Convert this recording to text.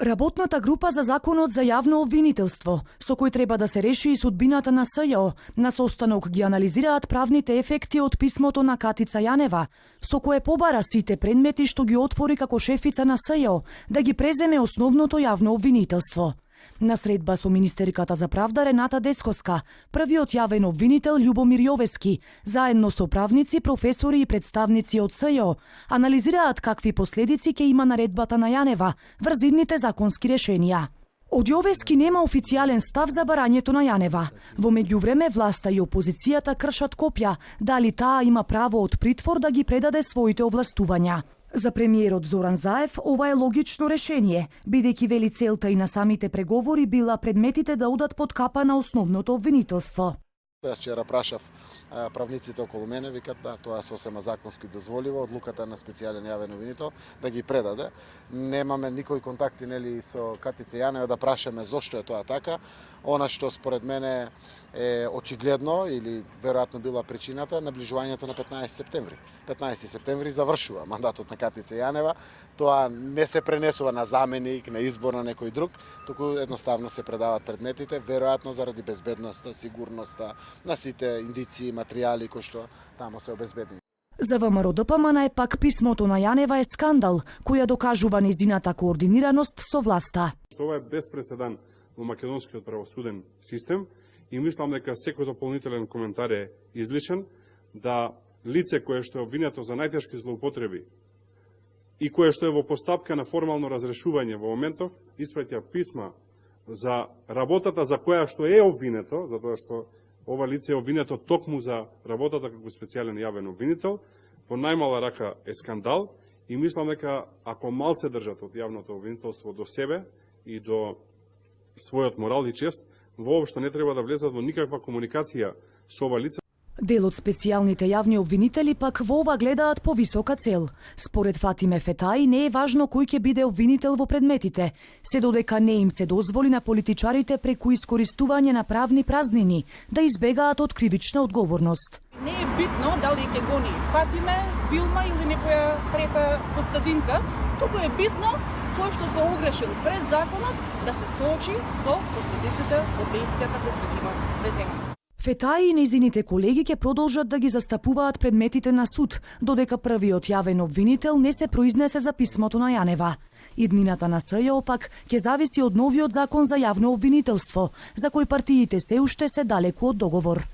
Работната група за законот за јавно обвинителство, со кој треба да се реши и судбината на СЈО, на состанок ги анализираат правните ефекти од писмото на Катица Јанева, со кое побара сите предмети што ги отвори како шефица на СЈО да ги преземе основното јавно обвинителство. На средба со министерката за правда Рената Десковска, првиот јавен обвинител Љубомир Јовески, заедно со правници, професори и представници од СЈО, анализираат какви последици ќе има наредбата на Јанева врз идните законски решенија. Од Јовески нема официјален став за барањето на Јанева. Во меѓувреме власта и опозицијата кршат копја дали таа има право од притвор да ги предаде своите овластувања. За премиерот Зоран Заев ова е логично решение, бидејќи вели целта и на самите преговори била предметите да одат под капа на основното обвинителство. Јас вчера прашав правниците околу мене, викат да, тоа сосема законски дозволиво, одлуката на специјален јавен обвинител да ги предаде. Немаме никои контакти нели со Катица Јанева да прашаме зошто е тоа така. Она што според мене е очигледно или веројатно била причината наближувањето на 15 септември. 15 септември завршува мандатот на Катица Јанева. Тоа не се пренесува на заменик, на избор на некој друг, туку едноставно се предаваат предметите, веројатно заради безбедноста, сигурноста на сите индици и материјали кои што таму се обезбедени. За ВМРО-ДПМН е пак писмото на Јанева е скандал, која докажува незината координираност со власта. Ова е без преседан во македонскиот правосуден систем и мислам дека секој дополнителен коментар е излишен, да лице кое што е обвинето за најтешки злоупотреби и кое што е во постапка на формално разрешување во моментов, испраќа писма за работата за која што е обвинето, затоа што ова лице е обвинето токму за работата како специјален јавен обвинител, во најмала рака е скандал и мислам дека ако малце држат од јавното обвинителство до себе и до својот морал и чест, воопшто не треба да влезат во никаква комуникација со ова лице. Дел од специјалните јавни обвинители пак во ова гледаат повисока цел. Според Фатиме Фетаи не е важно кој ќе биде обвинител во предметите, се додека не им се дозволи на политичарите преку искористување на правни празнини да избегаат од кривична одговорност. Не е битно дали ќе гони Фатиме, Вилма или некоја трета Костадинка, туку е битно тој што се огрешил пред законот да се соочи со последиците од действијата кои што ги има преземани. Фетаи и незините колеги ќе продолжат да ги застапуваат предметите на суд, додека првиот јавен обвинител не се произнесе за писмото на Јанева. Иднината на СЈО пак ќе зависи од новиот закон за јавно обвинителство, за кој партиите се уште се далеку од договор.